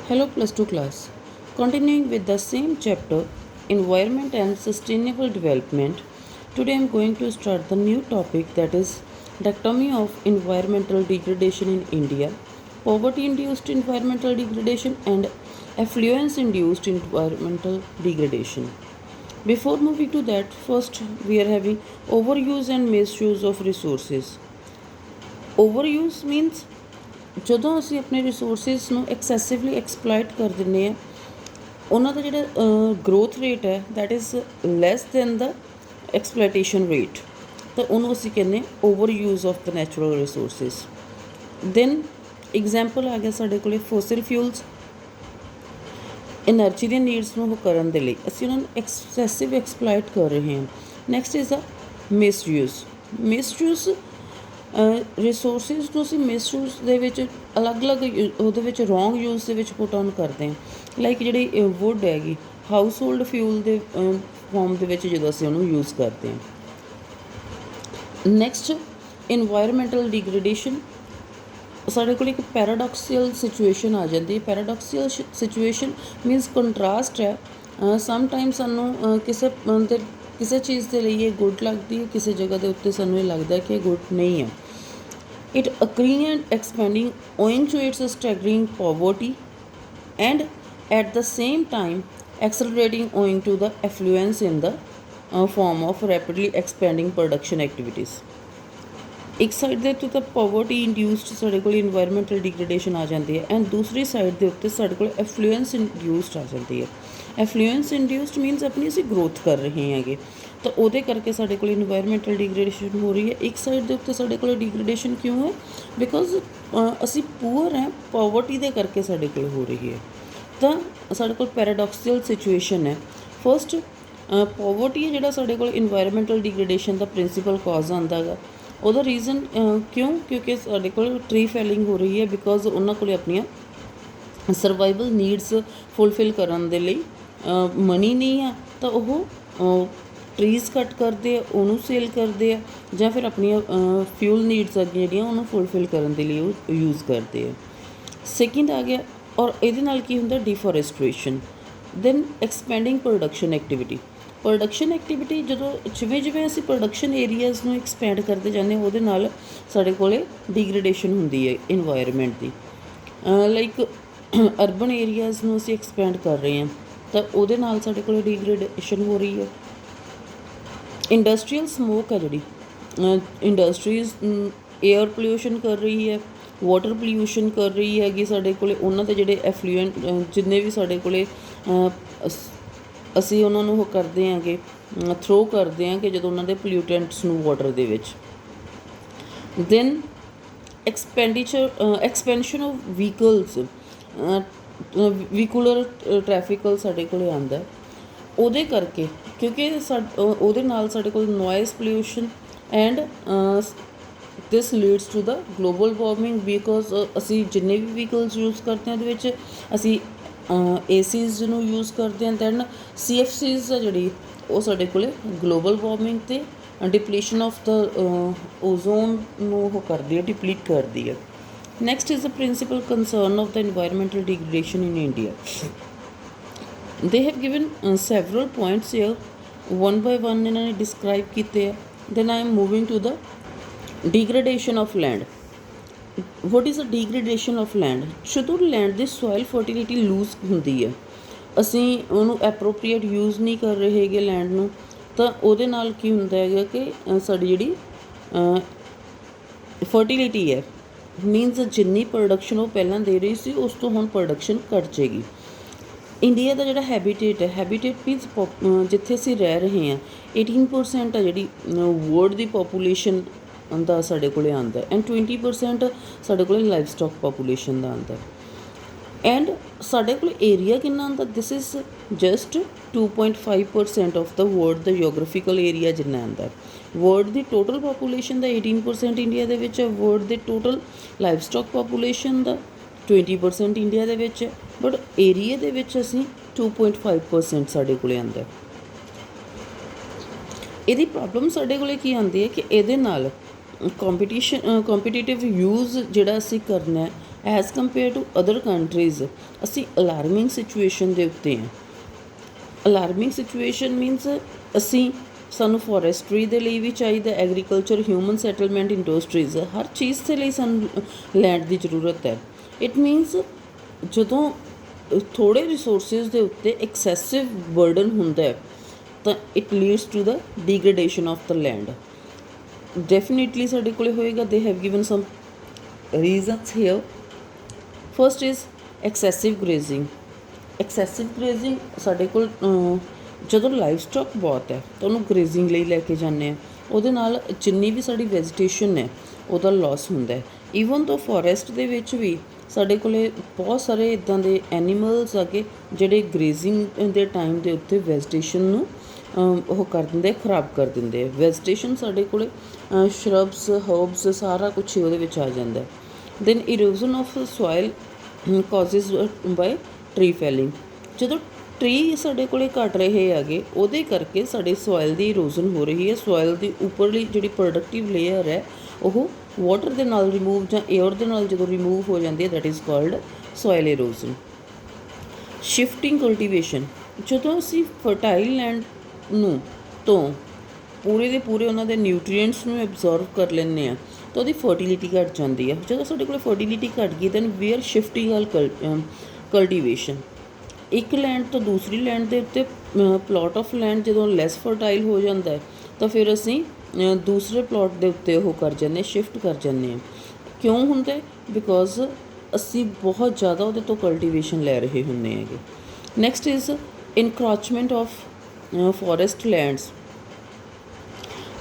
Hello plus 2 class. Continuing with the same chapter, Environment and Sustainable Development. Today I am going to start the new topic, that is dichotomy of environmental degradation in India, poverty induced environmental degradation and affluence induced environmental degradation. Before moving to that, first we are having overuse and misuse of resources. Overuse means ਜਦੋਂ ਅਸੀਂ ਆਪਣੇ resources ਨੂੰ ਐਕਸੈਸਿਵਲੀ exploit ਕਰ ਦਿੰਦੇ ਹਾਂ, ਉਹਨਾਂ ਦਾ ਜਿਹੜਾ ਗਰੋਥ ਰੇਟ ਹੈ that is less than the exploitation rate, ਤਾਂ ਉਹਨੂੰ ਅਸੀਂ ਕਹਿੰਦੇ over use of the natural resources. Then example ਆ ਗਿਆ ਸਾਡੇ ਕੋਲ ਫੋਸਿਲ ਫਿਊਲਸ। ਐਨਰਜੀ ਦੇ ਨੀਡਸ ਨੂੰ ਉਹ ਕਰਨ ਦੇ ਲਈ ਅਸੀਂ ਉਹਨਾਂ ਨੂੰ ਐਕਸੈਸਿਵ ਐਕਸਪਲੋਇਟ ਕਰ ਰਹੇ ਹਾਂ। Next is the misuse. Resources ਨੂੰ ਅਸੀਂ ਮਿਸਯੂਜ਼ ਦੇ ਵਿੱਚ ਅਲੱਗ-ਅਲੱਗ ਉਹਦੇ ਵਿੱਚ ਰੋਂਗ ਯੂਜ਼ ਦੇ ਵਿੱਚ ਪੁੱਟ ਔਨ ਕਰਦੇ ਹਾਂ। ਲਾਈਕ ਜਿਹੜੀ ਵੁੱਡ ਹੈਗੀ, ਹਾਊਸ ਹੋਲਡ ਫਿਊਲ ਦੇ ਫੋਰਮ ਦੇ ਵਿੱਚ ਜਦੋਂ ਅਸੀਂ ਉਹਨੂੰ ਯੂਜ਼ ਕਰਦੇ ਹਾਂ। Next environmental degradation. ਸਾਡੇ ਕੋਲ ਇੱਕ ਪੈਰਾਡੋਕਸੀਅਲ ਸਿਚੁਏਸ਼ਨ ਆ ਜਾਂਦੀ ਹੈ। ਪੈਰਾਡੋਕਸੀਅਲ ਸਿਚੁਏਸ਼ਨ ਮੀਨਸ ਕੰਟਰਾਸਟ ਹੈ। ਸਮਟਾਈਮ ਸਾਨੂੰ ਕਿਸੇ ਚੀਜ਼ ਦੇ ਲਈ ਇਹ ਗੁੱਡ ਲੱਗਦੀ ਹੈ, ਕਿਸੇ ਜਗ੍ਹਾ ਦੇ ਉੱਤੇ ਸਾਨੂੰ ਇਹ ਲੱਗਦਾ ਕਿ ਇਹ ਗੁੱਡ ਨਹੀਂ ਹੈ। It occurring and expanding owing to its staggering poverty and at the same time accelerating owing to the affluence in the form of rapidly expanding production activities. ਇੱਕ ਸਾਈਡ ਦੇ ਉੱਤੇ ਤਾਂ ਪਾਵਰਟੀ ਇੰਡਿਊਸਡ ਸਾਡੇ ਕੋਲ environmental ਡਿਗਰੇਡੇਸ਼ਨ ਆ ਜਾਂਦੀ ਹੈ, and ਦੂਸਰੀ ਸਾਈਡ ਦੇ ਉੱਤੇ ਸਾਡੇ ਕੋਲ ਐਫਲੂਐਂਸ ਇੰਡਿਊਸਡ ਆ ਜਾਂਦੀ ਹੈ। ਐਫਲੂਐਂਸ ਇੰਡਿਊਸਡ ਮੀਨਸ ਆਪਣੀ ਅਸੀਂ ਗਰੋਥ ਕਰ ਰਹੇ ਹੈਗੇ, ਤਾਂ ਉਹਦੇ ਕਰਕੇ ਸਾਡੇ ਕੋਲ ਇਨਵਾਇਰਮੈਂਟਲ ਡਿਗਰੇਡੇਸ਼ਨ ਹੋ ਰਹੀ ਹੈ। ਇੱਕ ਸਾਈਡ ਦੇ ਉੱਤੇ ਸਾਡੇ ਕੋਲ ਡਿਗਰੇਡੇਸ਼ਨ ਕਿਉਂ ਹੈ? ਬਿਕੋਜ਼ ਅਸੀਂ ਪੂਅਰ ਹੈ, ਪਾਵਰਟੀ ਦੇ ਕਰਕੇ ਸਾਡੇ ਕੋਲ ਹੋ ਰਹੀ ਹੈ। ਤਾਂ ਸਾਡੇ ਕੋਲ ਪੈਰਾਡੋਕਸੀਅਲ ਸਿਚੁਏਸ਼ਨ ਹੈ। ਫਸਟ ਪਾਵਰਟੀ ਹੈ ਜਿਹੜਾ ਸਾਡੇ ਕੋਲ ਇਨਵਾਇਰਮੈਂਟਲ ਡਿਗਰੇਡੇਸ਼ਨ ਦਾ ਪ੍ਰਿੰਸੀਪਲ ਕਾਜ਼ ਆਉਂਦਾ ਗਾ। ਉਹਦਾ ਰੀਜ਼ਨ ਕਿਉਂਕਿ ਸਾਡੇ ਕੋਲ ਟਰੀ ਫੈਲਿੰਗ ਹੋ ਰਹੀ ਹੈ, ਬਿਕੋਜ਼ ਉਹਨਾਂ ਕੋਲ ਆਪਣੀਆਂ ਸਰਵਾਈਵਲ ਨੀਡਸ ਫੁਲਫਿਲ ਕਰਨ ਦੇ ਲਈ ਮਨੀ ਨਹੀਂ ਆ, ਤਾਂ ਉਹ ਟਰੀਜ਼ ਕੱਟ ਕਰਦੇ ਆ, ਉਹਨੂੰ ਸੇਲ ਕਰਦੇ ਆ, ਜਾਂ ਫਿਰ ਆਪਣੀਆਂ ਫਿਊਲ ਨੀਡਸ ਜਿਹੜੀਆਂ ਉਹਨੂੰ ਫੁਲਫਿਲ ਕਰਨ ਦੇ ਲਈ ਉਹ ਯੂਜ਼ ਕਰਦੇ ਆ। ਸੈਕਿੰਡ ਆ ਗਿਆ, ਔਰ ਇਹਦੇ ਨਾਲ ਕੀ ਹੁੰਦਾ? Deforestation. Then expanding production activity. Production activity ਜਦੋਂ ਜਿਵੇਂ ਅਸੀਂ ਪ੍ਰੋਡਕਸ਼ਨ ਏਰੀਆਜ਼ ਨੂੰ ਐਕਸਪੈਂਡ ਕਰਦੇ ਜਾਂਦੇ ਹਾਂ, ਉਹਦੇ ਨਾਲ ਸਾਡੇ ਕੋਲ ਡਿਗਰੇਡੇਸ਼ਨ ਹੁੰਦੀ ਹੈ ਇਨਵਾਇਰਮੈਂਟ ਦੀ। ਲਾਈਕ ਅਰਬਨ ਏਰੀਆਜ਼ ਨੂੰ ਅਸੀਂ ਐਕਸਪੈਂਡ ਕਰ ਰਹੇ ਹਾਂ, ਤਾਂ ਉਹਦੇ ਨਾਲ ਸਾਡੇ ਕੋਲ ਡਿਗਰੇਡੇਸ਼ਨ ਹੋ ਰਹੀ ਹੈ। ਇੰਡਸਟਰੀਅਲ ਸਮੋਕ ਹੈ ਜਿਹੜੀ, ਇੰਡਸਟਰੀਜ਼ ਏਅਰ ਪੋਲਿਊਸ਼ਨ ਕਰ ਰਹੀ ਹੈ, ਵਾਟਰ ਪੋਲਿਊਸ਼ਨ ਕਰ ਰਹੀ ਹੈਗੀ। ਸਾਡੇ ਕੋਲ ਉਹਨਾਂ ਦੇ ਜਿਹੜੇ ਐਫਲੂਐਂਟ ਜਿੰਨੇ ਵੀ ਸਾਡੇ ਕੋਲ ਅਸੀਂ ਉਹਨਾਂ ਨੂੰ ਉਹ ਕਰਦੇ ਹੈਗੇ, ਥਰੋ ਕਰਦੇ ਹਾਂ ਕਿ ਜਦੋਂ ਉਹਨਾਂ ਦੇ ਪੋਲਿਊਟੈਂਟਸ ਨੂੰ ਵਾਟਰ ਦੇ ਵਿੱਚ। ਦੈਨ ਐਕਸਪੈਂਸ਼ਨ ਆਫ ਵਹੀਕਲਸ, ਵਹੀਕੂਲਰ ਟ੍ਰੈਫਿਕਲ ਸਾਡੇ ਕੋਲ ਆਉਂਦਾ। ਉਹਦੇ ਕਰਕੇ ਕਿਉਂਕਿ ਉਹਦੇ ਨਾਲ ਸਾਡੇ ਕੋਲ noise pollution and this leads to the global warming, because ਅਸੀਂ ਜਿੰਨੇ ਵੀ ਵਹੀਕਲਸ ਯੂਜ਼ ਕਰਦੇ ਹਾਂ ਉਹਦੇ ਵਿੱਚ ਅਸੀਂ ਏਸੀਜ਼ ਨੂੰ ਯੂਜ਼ ਕਰਦੇ ਹਾਂ। ਦੈਨ CFCs ਆ ਜਿਹੜੀ, ਉਹ ਸਾਡੇ ਕੋਲ ਗਲੋਬਲ ਵਾਰਮਿੰਗ ਅਤੇ ਡਿਪਲੀਸ਼ਨ ਆਫ ਦਾ ਓਜ਼ੋਨ ਨੂੰ ਉਹ ਕਰਦੀ ਹੈ, ਡਿਪਲੀਟ ਕਰਦੀ ਹੈ। Next is the principal concern of the environmental degradation in India. They have given several points here, one by one ਇਹਨਾਂ ਨੇ ਡਿਸਕਰਾਈਬ ਕੀਤੇ ਆ। Then I am moving to the degradation of land. What is the degradation of land? ਜਦੋਂ land ਦੀ soil fertility loose ਹੁੰਦੀ ਹੈ, ਅਸੀਂ ਉਹਨੂੰ appropriate use ਨਹੀਂ ਕਰ ਰਹੇ ਹੈਗੇ ਲੈਂਡ ਨੂੰ, ਤਾਂ ਉਹਦੇ ਨਾਲ ਕੀ ਹੁੰਦਾ ਹੈਗਾ ਕਿ ਸਾਡੀ ਜਿਹੜੀ ਫਰਟੀਲਿਟੀ ਹੈ, ਮੀਨਸ ਜਿੰਨੀ ਪ੍ਰੋਡਕਸ਼ਨ ਉਹ ਪਹਿਲਾਂ ਦੇ ਰਹੀ ਸੀ ਉਸ ਤੋਂ ਹੁਣ ਪ੍ਰੋਡਕਸ਼ਨ ਘੱਟ ਜਾਏਗੀ। ਇੰਡੀਆ ਦਾ ਜਿਹੜਾ ਹੈਬੀਟੇਟ ਹੈ, ਹੈਬੀਟੇਟ ਮੀਨਸ ਜਿੱਥੇ ਅਸੀਂ ਰਹਿ ਰਹੇ ਹਾਂ, 18% ਆ ਜਿਹੜੀ ਵਰਲਡ ਦੀ ਪਾਪੂਲੇਸ਼ਨ ਦਾ ਸਾਡੇ ਕੋਲ ਆਉਂਦਾ, ਐਂਡ 20% ਸਾਡੇ ਕੋਲ ਲਾਈਵ ਸਟਾਕ ਪਾਪੂਲੇਸ਼ਨ ਦਾ ਆਉਂਦਾ। ਐਂਡ ਸਾਡੇ ਕੋਲ ਏਰੀਆ ਕਿੰਨਾ ਆਉਂਦਾ? This is just 2.5% of the world the geographical area ਜਿੰਨਾ ਆਉਂਦਾ। ਵਰਲਡ ਦੀ ਟੋਟਲ ਪਾਪੂਲੇਸ਼ਨ ਦਾ 18% ਇੰਡੀਆ ਦੇ ਵਿੱਚ ਹੈ, ਵਰਲਡ ਦੇ ਟੋਟਲ ਲਾਈਵ ਸਟਾਕ ਪਾਪੂਲੇਸ਼ਨ ਦਾ 20% ਇੰਡੀਆ ਦੇ ਵਿੱਚ ਹੈ, ਬਟ ਏਰੀਆ ਦੇ ਵਿੱਚ ਅਸੀਂ 2.5% ਸਾਡੇ ਕੋਲ ਆਉਂਦਾ। ਇਹਦੀ ਪ੍ਰੋਬਲਮ ਸਾਡੇ ਕੋਲ ਕੀ ਆਉਂਦੀ ਹੈ ਕਿ ਇਹਦੇ ਨਾਲ ਕੰਪੀਟੀਟਿਵ ਯੂਜ਼ ਜਿਹੜਾ ਅਸੀਂ ਕਰਨਾ as compare to other countries ਅਸੀਂ ਅਲਾਰਮਿੰਗ ਸਿਚੁਏਸ਼ਨ ਦੇ ਉੱਤੇ ਹਾਂ। ਅਲਾਰਮਿੰਗ ਸਿਚੁਏਸ਼ਨ ਮੀਨਸ ਸਾਨੂੰ ਫੋਰੈਸਟਰੀ ਦੇ ਲਈ ਵੀ ਚਾਹੀਦਾ, ਐਗਰੀਕਲਚਰ, ਹਿਊਮਨ ਸੈਟਲਮੈਂਟ, ਇੰਡਸਟਰੀਜ਼, ਹਰ ਚੀਜ਼ ਦੇ ਲਈ ਸਾਨੂੰ ਲੈਂਡ ਦੀ ਜ਼ਰੂਰਤ ਹੈ। ਇਟ ਮੀਨਸ ਜਦੋਂ ਥੋੜ੍ਹੇ ਰਿਸੋਰਸਿਸ ਦੇ ਉੱਤੇ ਐਕਸੈਸਿਵ ਬਰਡਨ ਹੁੰਦਾ ਹੈ ਤਾਂ it leads to the degradation of the land. Definitely ਸਾਡੇ ਕੋਲ ਹੋਏਗਾ। They have given some reasons here. First is excessive grazing. Excessive grazing ਸਾਡੇ ਕੋਲ ਜਦੋਂ ਲਾਈਵ ਸਟਾਕ ਬਹੁਤ ਹੈ ਤਾਂ ਉਹਨੂੰ ਗ੍ਰੇਜ਼ਿੰਗ ਲਈ ਲੈ ਕੇ ਜਾਂਦੇ ਹਾਂ, ਉਹਦੇ ਨਾਲ ਜਿੰਨੀ ਵੀ ਸਾਡੀ ਵੈਜੀਟੇਸ਼ਨ ਹੈ ਉਹਦਾ ਲੋਸ ਹੁੰਦਾ ਹੈ। ਈਵਨ ਤੋਂ ਫੋਰੈਸਟ ਦੇ ਵਿੱਚ ਵੀ ਸਾਡੇ ਕੋਲ ਬਹੁਤ ਸਾਰੇ ਇੱਦਾਂ ਦੇ ਐਨੀਮਲਸ ਹੈਗੇ ਜਿਹੜੇ ਗ੍ਰੇਜ਼ਿੰਗ ਦੇ ਟਾਈਮ ਦੇ ਉੱਤੇ ਵੈਜੀਟੇਸ਼ਨ ਨੂੰ ਉਹ ਕਰ ਦਿੰਦੇ, ਖਰਾਬ ਕਰ ਦਿੰਦੇ ਆ। ਵੈਜੀਟੇਸ਼ਨ ਸਾਡੇ ਕੋਲ ਸ਼ਰਬਸ, ਹਰਬਸ, ਸਾਰਾ ਕੁਛ ਉਹਦੇ ਵਿੱਚ ਆ ਜਾਂਦਾ। Then erosion of soil causes by tree felling. ਜਦੋਂ ਟਰੀ ਸਾਡੇ ਕੋਲ ਘਟ ਰਹੇ ਹੈਗੇ ਉਹਦੇ ਕਰਕੇ ਸਾਡੇ ਸੋਇਲ ਦੀ ਇਰੋਜ਼ਨ ਹੋ ਰਹੀ ਹੈ। ਸੋਇਲ ਦੀ ਉੱਪਰਲੀ ਜਿਹੜੀ ਪ੍ਰੋਡਕਟਿਵ ਲੇਅਰ ਹੈ ਉਹ ਵਾਟਰ ਦੇ ਨਾਲ ਰਿਮੂਵ ਜਾਂ ਏਅਰ ਦੇ ਨਾਲ ਜਦੋਂ ਰਿਮੂਵ ਹੋ ਜਾਂਦੀ ਹੈ, that is called soil erosion. Shifting cultivation. ਜਦੋਂ ਅਸੀਂ ਫਰਟਾਈਲ ਲੈਂਡ ਨੂੰ ਤੋਂ ਪੂਰੇ ਦੇ ਪੂਰੇ ਉਹਨਾਂ ਦੇ ਨਿਊਟਰੀਐਂਟਸ ਨੂੰ ਐਬਜ਼ੋਰਵ ਕਰ ਲੈਂਦੇ ਹਾਂ ਤਾਂ ਉਹਦੀ ਫਰਟੀਲਿਟੀ ਘੱਟ ਜਾਂਦੀ ਹੈ। ਜਦੋਂ ਸਾਡੇ ਕੋਲ ਫਰਟੀਲਿਟੀ ਘੱਟ ਗਈ then we are shifting cultivation. ਇੱਕ ਲੈਂਡ ਤੋਂ ਦੂਸਰੀ ਲੈਂਡ ਦੇ ਉੱਤੇ ਪਲਾਟ ਆਫ ਲੈਂਡ ਜਦੋਂ ਲੈਸ ਫਰਟਾਈਲ ਹੋ ਜਾਂਦਾ ਹੈ ਤਾਂ ਫਿਰ ਅਸੀਂ ਦੂਸਰੇ ਪਲਾਟ ਦੇ ਉੱਤੇ ਉਹ ਕਰ ਜਾਂਦੇ, ਸ਼ਿਫਟ ਕਰ ਜਾਂਦੇ ਹਾਂ। ਕਿਉਂ ਹੁੰਦਾ? ਬਿਕੋਜ਼ ਅਸੀਂ ਬਹੁਤ ਜ਼ਿਆਦਾ ਉਹਦੇ ਤੋਂ ਕਲਟੀਵੇਸ਼ਨ ਲੈ ਰਹੇ ਹੁੰਦੇ ਹੈਗੇ। Next is encroachment of forest lands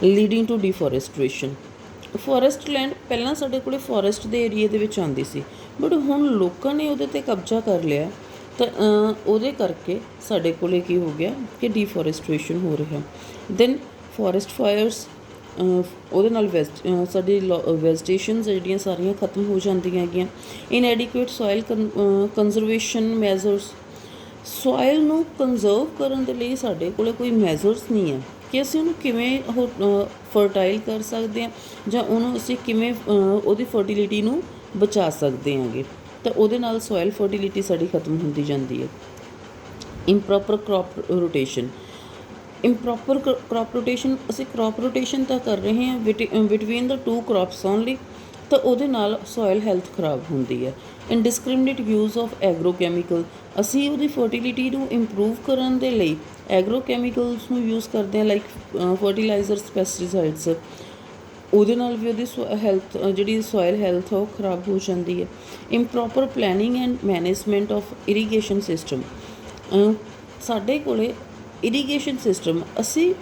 leading to deforestation. Forest land ਪਹਿਲਾਂ ਸਾਡੇ ਕੋਲ ਫੋਰੈਸਟ ਦੇ ਏਰੀਏ ਦੇ ਵਿੱਚ ਆਉਂਦੀ ਸੀ, ਬਟ ਹੁਣ ਲੋਕਾਂ ਨੇ ਉਹਦੇ 'ਤੇ ਕਬਜ਼ਾ ਕਰ ਲਿਆ ਤਾਂ ਉਹਦੇ ਕਰਕੇ ਸਾਡੇ ਕੋਲ ਕੀ ਹੋ ਗਿਆ ਕਿ ਡੀਫੋਰੈਸਟ੍ਰੇਸ਼ਨ ਹੋ ਰਿਹਾ। ਦੈਨ ਫੋਰੈਸਟ ਫਾਇਰਸ, ਉਹਦੇ ਨਾਲ ਸਾਡੀ ਵੈਜੀਟੇਸ਼ਨਸ ਜਿਹੜੀਆਂ ਸਾਰੀਆਂ ਖਤਮ ਹੋ ਜਾਂਦੀਆਂ ਹੈਗੀਆਂ। ਇਨਐਡੀਕੁਏਟ ਸੋਇਲ ਕੰਜ਼ਰਵੇਸ਼ਨ ਮੈਜ਼ਰਸ। ਸੋਇਲ ਨੂੰ ਕੰਜ਼ਰਵ ਕਰਨ ਦੇ ਲਈ ਸਾਡੇ ਕੋਲ ਕੋਈ ਮੈਜ਼ਰਸ ਨਹੀਂ ਹੈ ਕਿ ਅਸੀਂ ਉਹਨੂੰ ਕਿਵੇਂ ਉਹ ਫਰਟਾਈਲ ਕਰ ਸਕਦੇ ਹਾਂ ਜਾਂ ਉਹਨੂੰ ਅਸੀਂ ਕਿਵੇਂ ਉਹਦੀ ਫਰਟੀਲਿਟੀ ਨੂੰ ਬਚਾ ਸਕਦੇ ਹਾਂਗੇ। ਤਾਂ ਉਹਦੇ ਨਾਲ ਸੋਇਲ ਫਰਟੀਲਿਟੀ ਸਾਡੀ ਖਤਮ ਹੁੰਦੀ ਜਾਂਦੀ ਹੈ। ਇੰਪਰੋਪਰ ਕ੍ਰੌਪ ਰੋਟੇਸ਼ਨ। ਇੰਪਰੋਪਰ ਕ੍ਰੌਪ ਰੋਟੇਸ਼ਨ, ਅਸੀਂ ਕ੍ਰੌਪ ਰੋਟੇਸ਼ਨ ਤਾਂ ਕਰ ਰਹੇ ਹਾਂ between the to crops only, ਤਾਂ ਉਹਦੇ ਨਾਲ ਸੋਇਲ ਹੈਲਥ ਖਰਾਬ ਹੁੰਦੀ ਹੈ। ਇਨਡਿਸਕ੍ਰਿਮਨੇਟ ਯੂਜ਼ ਆਫ ਐਗਰੋ ਕੈਮੀਕਲ। ਅਸੀਂ ਉਹਦੀ ਫਰਟੀਲਿਟੀ ਨੂੰ ਇੰਪਰੂਵ ਕਰਨ ਦੇ ਲਈ ਐਗਰੋ ਕੈਮੀਕਲਸ ਨੂੰ ਯੂਜ਼ ਕਰਦੇ ਹਾਂ, ਲਾਈਕ ਫਰਟੀਲਾਈਜ਼ਰਸ, ਪੈਸਟੀਸਾਈਡਸ। ਉਹਦੇ ਨਾਲ ਵੀ ਉਹਦੀ ਹੈਲਥ ਜਿਹੜੀ ਸੋਇਲ ਹੈਲਥ ਉਹ ਖਰਾਬ ਹੋ ਜਾਂਦੀ ਹੈ। Improper planning and management of irrigation system. ਸਾਡੇ ਕੋਲ ਇਰੀਗੇਸ਼ਨ ਸਿਸਟਮ ਅਸੀਂ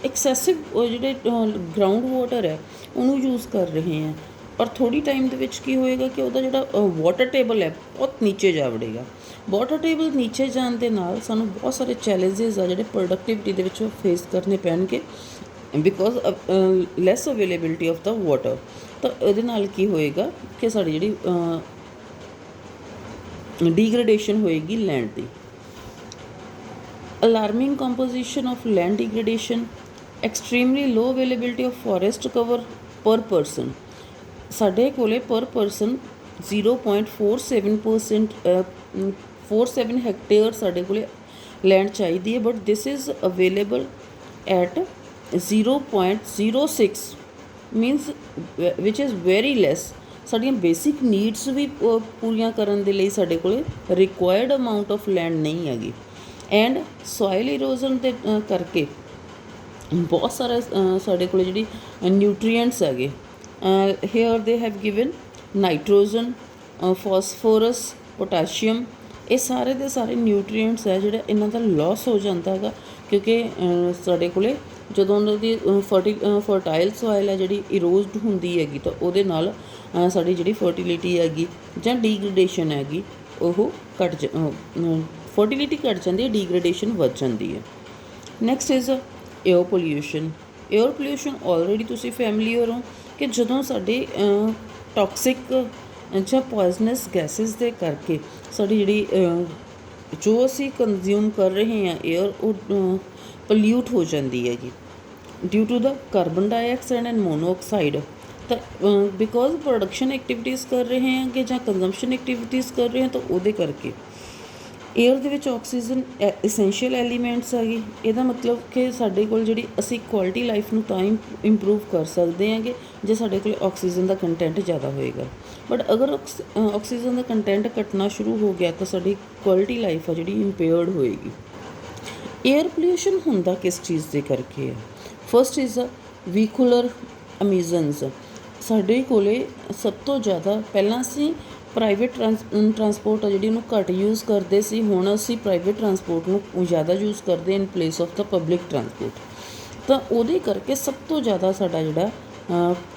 ਐਕਸੈਸਿਵ ਜਿਹੜੇ ਗਰਾਊਂਡ ਵਾਟਰ ਹੈ ਉਹਨੂੰ ਯੂਜ਼ ਕਰ ਰਹੇ ਹਾਂ, ਪਰ ਥੋੜ੍ਹੀ ਟਾਈਮ ਦੇ ਵਿੱਚ ਕੀ ਹੋਏਗਾ ਕਿ ਉਹਦਾ ਜਿਹੜਾ ਵਾਟਰ ਟੇਬਲ ਹੈ ਬਹੁਤ ਨੀਚੇ ਜਾ ਵੜੇਗਾ। ਵਾਟਰ ਟੇਬਲ ਨੀਚੇ ਜਾਣ ਦੇ ਨਾਲ ਸਾਨੂੰ ਬਹੁਤ ਸਾਰੇ ਚੈਲੰਜਿਸ ਆ ਜਿਹੜੇ ਪ੍ਰੋਡਕਟਿਵਿਟੀ ਦੇ ਵਿੱਚ ਫੇਸ ਕਰਨੇ ਪੈਣਗੇ because less availability of the water. ਤਾਂ ਇਹਦੇ ਨਾਲ ਕੀ ਹੋਏਗਾ ਕਿ ਸਾਡੀ ਜਿਹੜੀ ਡੀਗ੍ਰੇਡੇਸ਼ਨ ਹੋਏਗੀ ਲੈਂਡ ਦੀ। Alarming composition of land degradation. Extremely low availability of forest cover per person. ਸਾਡੇ ਕੋਲ ਪਰ ਪਰਸਨ 0.47% 47 ਹੈਕਟੇਅਰ ਸਾਡੇ ਕੋਲ ਲੈਂਡ ਚਾਹੀਦੀ ਹੈ, but this is available at 0.06 means which is very ਲੈਸ। ਸਾਡੀਆਂ ਬੇਸਿਕ ਨੀਡਸ ਵੀ ਪੂਰੀਆਂ ਕਰਨ ਦੇ ਲਈ ਸਾਡੇ ਕੋਲ ਰਿਕੁਆਇਰਡ ਅਮਾਊਂਟ ਆਫ ਲੈਂਡ ਨਹੀਂ ਹੈਗੀ। ਐਂਡ ਸੋਇਲ ਇਰੋਜ਼ਨ ਦੇ ਕਰਕੇ ਬਹੁਤ ਸਾਰਾ ਸਾਡੇ ਕੋਲ ਜਿਹੜੀ ਨਿਊਟਰੀਐਂਟਸ ਹੈਗੇ here they have given nitrogen, phosphorus, potassium. ਇਹ ਸਾਰੇ ਦੇ ਸਾਰੇ ਨਿਊਟਰੀਐਂਟਸ ਹੈ ਜਿਹੜਾ ਇਹਨਾਂ ਦਾ ਲੋਸ ਹੋ ਜਾਂਦਾ ਹੈਗਾ ਕਿਉਂਕਿ ਸਾਡੇ ਕੋਲ ਜਦੋਂ ਉਹਨਾਂ ਦੀ ਫਰਟਾਈਲ ਸੋਇਲ ਹੈ ਜਿਹੜੀ ਇਰੋਜ਼ਡ ਹੁੰਦੀ ਹੈਗੀ ਤਾਂ ਉਹਦੇ ਨਾਲ ਸਾਡੀ ਜਿਹੜੀ ਫਰਟੀਲਿਟੀ ਹੈਗੀ ਜਾਂ ਡੀਗ੍ਰੇਡੇਸ਼ਨ ਹੈਗੀ ਉਹ ਫਰਟੀਲਿਟੀ ਘੱਟ ਜਾਂਦੀ ਹੈ, ਡੀਗ੍ਰੇਡੇਸ਼ਨ ਵੱਧ ਜਾਂਦੀ ਹੈ। Next is air pollution. Air pollution already ਤੁਸੀਂ ਫੈਮਲੀਅਰ ਹੋ ਕਿ ਜਦੋਂ ਸਾਡੇ ਟੌਕਸਿਕ ਜਾਂ ਪੋਇਜ਼ਨਸ ਗੈਸਿਸ ਦੇ ਕਰਕੇ ਸਾਡੀ ਜਿਹੜੀ ਜੋ ਅਸੀਂ ਕੰਜ਼ਿਊਮ ਕਰ ਰਹੇ ਹਾਂ ਏਅਰ ਉਹ ਪੋਲਿਊਟ ਹੋ ਜਾਂਦੀ ਹੈਗੀ due to the carbon dioxide and monoxide. ਤਾਂ ਬਿਕੋਜ਼ ਪ੍ਰੋਡਕਸ਼ਨ ਐਕਟੀਵਿਟੀਜ਼ ਕਰ ਰਹੇ ਹੈਗੇ ਜਾਂ ਕੰਜ਼ੰਪਸ਼ਨ ਐਕਟੀਵਿਟੀਜ਼ ਕਰ ਰਹੇ ਹਾਂ ਤਾਂ ਉਹਦੇ ਕਰਕੇ ਏਅਰ ਦੇ ਵਿੱਚ ਆਕਸੀਜਨ ਐਸੈਂਸ਼ੀਅਲ ਐਲੀਮੈਂਟਸ ਹੈਗੇ। ਇਹਦਾ ਮਤਲਬ ਕਿ ਸਾਡੇ ਕੋਲ ਜਿਹੜੀ ਅਸੀਂ ਕੁਆਲਿਟੀ ਲਾਈਫ ਨੂੰ ਤਾਂ ਹੀ ਇੰਪਰੂਵ ਕਰ ਸਕਦੇ ਹੈਗੇ ਜੇ ਸਾਡੇ ਕੋਲ ਆਕਸੀਜਨ ਦਾ ਕੰਟੈਂਟ ਜ਼ਿਆਦਾ ਹੋਏਗਾ। ਬਟ ਅਗਰ ਆਕਸੀਜਨ ਦਾ ਕੰਟੈਂਟ ਘਟਣਾ ਸ਼ੁਰੂ ਹੋ ਗਿਆ ਤਾਂ ਸਾਡੀ ਕੁਆਲਿਟੀ ਲਾਈਫ ਆ ਜਿਹੜੀ ਇੰਪੇਅਰਡ ਹੋਏਗੀ। ਏਅਰ ਪੋਲਿਊਸ਼ਨ ਹੁੰਦਾ ਕਿਸ ਚੀਜ਼ ਦੇ ਕਰਕੇ ਹੈ? First is a vehicular emissions. ਸਾਡੇ ਕੋਲੇ ਸਭ ਤੋਂ ਜ਼ਿਆਦਾ ਪਹਿਲਾਂ ਅਸੀਂ ਪ੍ਰਾਈਵੇਟ ਟਰਾਂਸਪੋਰਟ ਆ ਜਿਹੜੀ ਉਹਨੂੰ ਘੱਟ ਯੂਜ਼ ਕਰਦੇ ਸੀ, ਹੁਣ ਅਸੀਂ ਪ੍ਰਾਈਵੇਟ ਟਰਾਂਸਪੋਰਟ ਨੂੰ ਜ਼ਿਆਦਾ ਯੂਜ਼ ਕਰਦੇ in place of the public transport. ਤਾਂ ਉਹਦੇ ਕਰਕੇ ਸਭ ਤੋਂ ਜ਼ਿਆਦਾ ਸਾਡਾ ਜਿਹੜਾ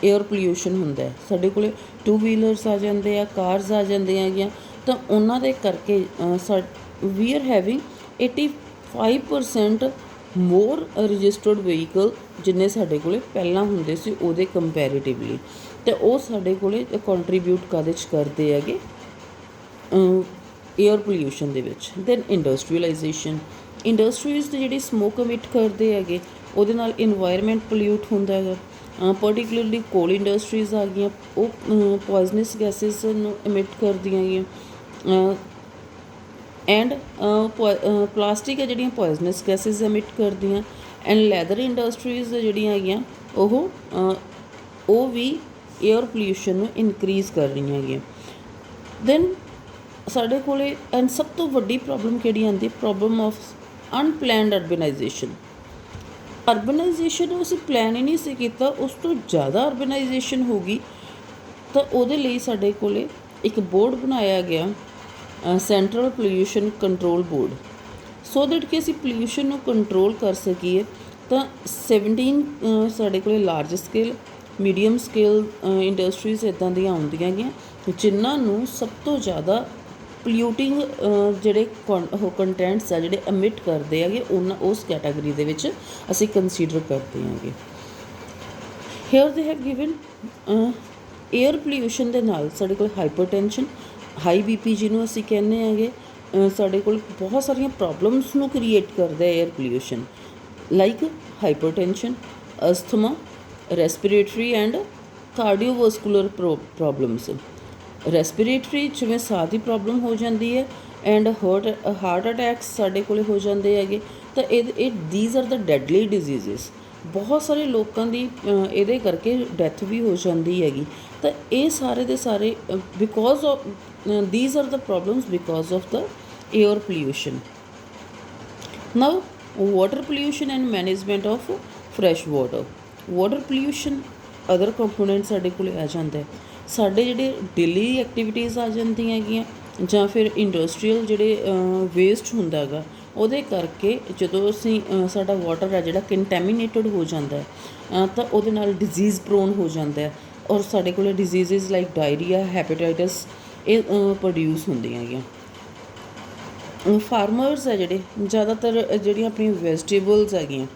ਏਅਰ ਪੋਲਿਊਸ਼ਨ ਹੁੰਦਾ ਹੈ। ਸਾਡੇ ਕੋਲ 2 ਵੀਲਰਸ ਆ ਜਾਂਦੇ ਆ, ਕਾਰਸ ਆ ਜਾਂਦੀਆਂ ਹੈਗੀਆਂ, ਤਾਂ ਉਹਨਾਂ ਦੇ ਕਰਕੇ we are having 85% more registered vehicle ਜਿੰਨੇ ਸਾਡੇ ਕੋਲ ਪਹਿਲਾਂ ਹੁੰਦੇ ਸੀ ਉਹਦੇ ਕੰਪੈਰੀਟਿਵਲੀ। ਅਤੇ ਉਹ ਸਾਡੇ ਕੋਲ ਕੰਟਰੀਬਿਊਟ ਕਾਹਦੇ 'ਚ ਕਰਦੇ ਹੈਗੇ ਏਅਰ ਪੋਲਿਊਸ਼ਨ ਦੇ ਵਿੱਚ। ਦੈਨ ਇੰਡਸਟਰੀਅਲਾਈਜੇਸ਼ਨ, ਇੰਡਸਟਰੀਜ਼ ਦੀ ਜਿਹੜੀ ਸਮੋਕ ਅਮਿਟ ਕਰਦੇ ਹੈਗੇ ਉਹਦੇ ਨਾਲ ਇਨਵਾਇਰਮੈਂਟ ਪੋਲਿਊਟ ਹੁੰਦਾ ਹੈਗਾ। ਪਰਟੀਕੂਲਰਲੀ ਕੋਲ ਇੰਡਸਟਰੀਜ਼ ਆ ਗਈਆਂ, ਉਹ ਪੋਇਜ਼ਨਸ ਗੈਸਿਸ ਨੂੰ ਅਮਿਟ ਕਰਦੀਆਂ ਹੈਗੀਆਂ। ਐਂਡ ਪਲਾਸਟਿਕ ਹੈ ਜਿਹੜੀਆਂ ਪੋਇਜ਼ਨਸ ਗੈਸਿਸ ਅਮਿਟ ਕਰਦੀਆਂ। ਐਂਡ ਲੈਦਰ ਇੰਡਸਟਰੀਜ਼ ਜਿਹੜੀਆਂ ਹੈਗੀਆਂ ਉਹ ਵੀ ਏਅਰ ਪੋਲਿਊਸ਼ਨ ਨੂੰ ਇਨਕਰੀਜ਼ ਕਰ ਰਹੀਆਂ ਹੈਗੀਆਂ। ਦੈਨ ਸਾਡੇ ਕੋਲ ਐਂਡ ਸਭ ਤੋਂ ਵੱਡੀ ਪ੍ਰੋਬਲਮ ਕਿਹੜੀ ਆਉਂਦੀ? Problem of unplanned urbanisation. Urbanisation ਨੂੰ ਅਸੀਂ ਪਲਾਨ ਹੀ ਨਹੀਂ ਸੀ ਕੀਤਾ, ਉਸ ਤੋਂ ਜ਼ਿਆਦਾ ਅਰਬਨਾਈਜੇਸ਼ਨ ਹੋ ਗਈ। ਤਾਂ ਉਹਦੇ ਲਈ ਸਾਡੇ ਕੋਲ ਇੱਕ ਬੋਰਡ ਬਣਾਇਆ ਗਿਆ, central pollution control board, so that ਕਿ ਅਸੀਂ ਪੋਲਿਊਸ਼ਨ ਨੂੰ ਕੰਟਰੋਲ ਕਰ ਸਕੀਏ। ਤਾਂ 17 ਸਾਡੇ ਕੋਲ large scale, medium scale industries ਇੱਦਾਂ ਦੀਆਂ ਆਉਂਦੀਆਂ ਹੈਗੀਆਂ ਜਿਨ੍ਹਾਂ ਨੂੰ ਸਭ ਤੋਂ ਜ਼ਿਆਦਾ ਪੋਲਿਊਟਿੰਗ ਜਿਹੜੇ ਉਹ ਕੰਟੈਂਟਸ ਆ ਜਿਹੜੇ ਅਮਿਟ ਕਰਦੇ ਹੈਗੇ ਉਸ ਕੈਟਾਗਰੀ ਦੇ ਵਿੱਚ ਅਸੀਂ ਕੰਸੀਡਰ ਕਰਦੇ ਹੈਗੇ। Here they have given air pollution ਦੇ ਨਾਲ ਸਾਡੇ ਕੋਲ ਹਾਈਪਰਟੈਂਸ਼ਨ, ਹਾਈ BP ਜਿਹਨੂੰ ਅਸੀਂ ਕਹਿੰਦੇ ਹੈਗੇ, ਸਾਡੇ ਕੋਲ ਬਹੁਤ ਸਾਰੀਆਂ ਪ੍ਰੋਬਲਮਸ ਨੂੰ ਕ੍ਰੀਏਟ ਕਰਦਾ air pollution, like hypertension, asthma, respiratory and cardiovascular problems. Respiratory ਜਿਵੇਂ ਸਾਹ ਦੀ ਪ੍ਰੋਬਲਮ ਹੋ ਜਾਂਦੀ ਹੈ, ਐਂਡ ਹਾਰਟ ਅਟੈਕਸ ਸਾਡੇ ਕੋਲ ਹੋ ਜਾਂਦੇ ਹੈਗੇ। ਤਾਂ these are the deadly diseases. ਬਹੁਤ ਸਾਰੇ ਲੋਕਾਂ ਦੀ ਇਹਦੇ ਕਰਕੇ ਡੈਥ ਵੀ ਹੋ ਜਾਂਦੀ ਹੈਗੀ। ਤਾਂ ਇਹ ਸਾਰੇ ਦੇ ਸਾਰੇ because of these are the problems because of the air pollution. Now water pollution and management of fresh water. Water pollution other component ਸਾਡੇ ਕੋਲ ਆ ਜਾਂਦਾ ਹੈ। ਸਾਡੇ ਜਿਹੜੇ ਡੇਲੀ ਐਕਟੀਵਿਟੀਜ਼ ਆ ਜਾਂਦੀਆਂ ਹੈਗੀਆਂ ਜਾਂ ਫਿਰ ਇੰਡਸਟਰੀਅਲ ਜਿਹੜੇ ਵੇਸਟ ਹੁੰਦਾ ਹੈਗਾ ਉਹਦੇ ਕਰਕੇ ਜਦੋਂ ਅਸੀਂ ਸਾਡਾ ਵਾਟਰ ਹੈ ਜਿਹੜਾ ਕੰਟੈਮੀਨੇਟਡ ਹੋ ਜਾਂਦਾ ਹੈ ਤਾਂ ਉਹਦੇ ਨਾਲ ਡਿਜ਼ੀਜ਼ ਪ੍ਰੋਨ ਹੋ ਜਾਂਦਾ ਹੈ, ਔਰ ਸਾਡੇ ਕੋਲ ਡਿਜ਼ੀਜ਼ਿਜ਼ ਲਾਈਕ ਡਾਇਰੀਆ, ਹੈਪੇਟਾਈਟਸ ਇਹ ਪ੍ਰੋਡਿਊਸ ਹੁੰਦੀਆਂ ਹੈਗੀਆਂ। ਫਾਰਮਰਸ ਹੈ ਜਿਹੜੇ ਜ਼ਿਆਦਾਤਰ ਜਿਹੜੀਆਂ ਆਪਣੀਆਂ ਵੈਜੀਟੇਬਲਸ ਹੈਗੀਆਂ,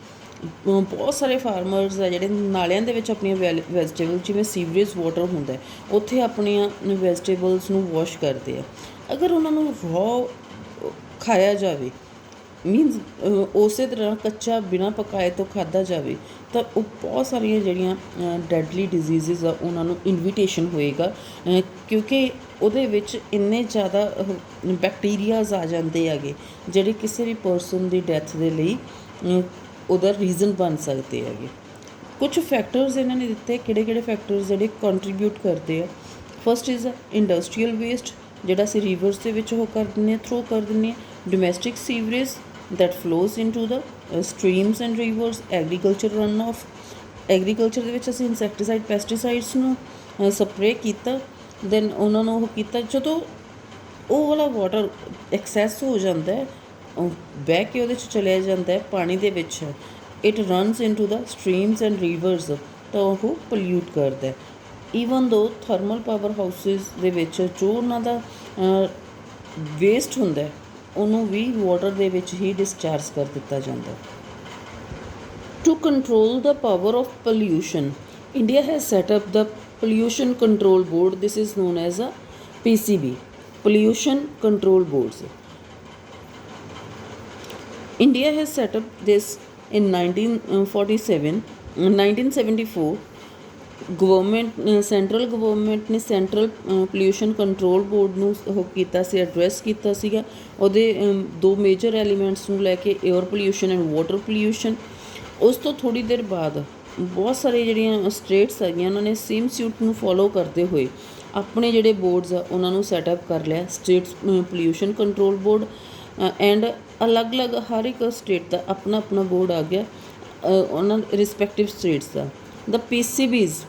ਬਹੁਤ ਸਾਰੇ ਫਾਰਮਰਸ ਆ ਜਿਹੜੇ ਨਾਲਿਆਂ ਦੇ ਵਿੱਚ ਆਪਣੀਆਂ ਵੈਜੀਟੇਬਲ ਜਿਵੇਂ ਸੀਵਰੇਜ ਵਾਟਰ ਹੁੰਦਾ ਉੱਥੇ ਆਪਣੀਆਂ ਵੈਜੀਟੇਬਲਸ ਨੂੰ ਵਾਸ਼ ਕਰਦੇ ਆ। ਅਗਰ ਉਹਨਾਂ ਨੂੰ ਰॉ ਖਾਇਆ ਜਾਵੇ, ਮੀਨਸ ਉਸੇ ਤਰ੍ਹਾਂ ਕੱਚਾ ਬਿਨਾਂ ਪਕਾਏ ਤੋਂ ਖਾਧਾ ਜਾਵੇ ਤਾਂ ਉਹ ਬਹੁਤ ਸਾਰੀਆਂ ਜਿਹੜੀਆਂ ਡੈਡਲੀ ਡਿਜ਼ੀਜ਼ਿਜ਼ ਆ ਉਹਨਾਂ ਨੂੰ ਇਨਵੀਟੇਸ਼ਨ ਹੋਏਗਾ, ਕਿਉਂਕਿ ਉਹਦੇ ਵਿੱਚ ਇੰਨੇ ਜ਼ਿਆਦਾ ਬੈਕਟੀਰੀਆਜ਼ ਆ ਜਾਂਦੇ ਹੈਗੇ ਜਿਹੜੇ ਕਿਸੇ ਵੀ ਪਰਸਨ ਦੀ ਡੈਥ ਦੇ ਲਈ ਉਹਦਾ ਰੀਜ਼ਨ ਬਣ ਸਕਦੇ ਹੈਗੇ। ਕੁਝ ਫੈਕਟਰਸ ਇਹਨਾਂ ਨੇ ਦਿੱਤੇ, ਕਿਹੜੇ ਫੈਕਟਰਸ ਜਿਹੜੇ ਕੰਟਰੀਬਿਊਟ ਕਰਦੇ ਆ। ਫਸਟ ਇਜ਼ ਇੰਡਸਟਰੀਅਲ ਵੇਸਟ ਜਿਹੜਾ ਅਸੀਂ ਰਿਵਰਸ ਦੇ ਵਿੱਚ ਉਹ ਕਰ ਦਿੰਦੇ ਹਾਂ, ਥਰੋ ਕਰ ਦਿੰਦੇ ਹਾਂ। Domestic sewerage that flows into the streams and rivers. Agriculture run off, agriculture ਦੇ ਵਿੱਚ ਅਸੀਂ ਇਨਸੈਕਟੀਸਾਈਡ, ਪੈਸਟੀਸਾਈਡਸ ਨੂੰ ਸਪਰੇਅ ਕੀਤਾ, ਦੈਨ ਉਹਨਾਂ ਨੂੰ ਉਹ ਕੀਤਾ, ਜਦੋਂ ਉਹ ਵਾਲਾ ਵਾਟਰ ਐਕਸੈਸ ਹੋ ਜਾਂਦਾ ਹੈ ਬਹਿ ਕੇ ਉਹਦੇ 'ਚ ਚਲਿਆ ਜਾਂਦਾ ਹੈ ਪਾਣੀ ਦੇ ਵਿੱਚ, it runs into the streams and reverse, ਤਾਂ ਉਹ ਪੋਲਿਊਟ ਕਰਦਾ। ਈਵਨ ਦੋ ਥਰਮਲ ਪਾਵਰ ਹਾਊਸਿਸ ਦੇ ਵਿੱਚ ਜੋ ਉਹਨਾਂ ਦਾ ਵੇਸਟ ਹੁੰਦਾ ਉਹਨੂੰ ਵੀ ਵਾਟਰ ਦੇ ਵਿੱਚ ਹੀ ਡਿਸਚਾਰਜ ਕਰ ਦਿੱਤਾ ਜਾਂਦਾ। To control the power of pollution, India has set up the Pollution Control Board. This is known as a PCB, Pollution Control Boards. India has set up this in 1974 government central government ਨੇ central pollution control board ਨੂੰ ਉਹ ਕੀਤਾ ਸੀ, address ਕੀਤਾ ਸੀਗਾ। ਉਹਦੇ ਦੋ major elements ਨੂੰ ਲੈ ਕੇ, air pollution and water pollution. ਉਸ ਤੋਂ ਥੋੜ੍ਹੀ ਦੇਰ ਬਾਅਦ ਬਹੁਤ ਸਾਰੇ ਜਿਹੜੀਆਂ ਸਟੇਟਸ ਹੈਗੀਆਂ ਉਹਨਾਂ ਨੇ ਸੇਮ ਸਿਊਟ ਨੂੰ ਫੋਲੋ ਕਰਦੇ ਹੋਏ ਆਪਣੇ ਜਿਹੜੇ ਬੋਰਡਸ ਆ ਉਹਨਾਂ ਨੂੰ ਸੈਟਅਪ ਕਰ ਲਿਆ, states pollution control board. And ਅਲੱਗ-ਅਲੱਗ ਹਰ ਇੱਕ ਸਟੇਟ ਦਾ ਆਪਣਾ ਆਪਣਾ ਬੋਰਡ ਆ ਗਿਆ ਉਹਨਾਂ ਰਿਸਪੈਕਟਿਵ ਸਟੇਟਸ ਦਾ। ਦ PCBs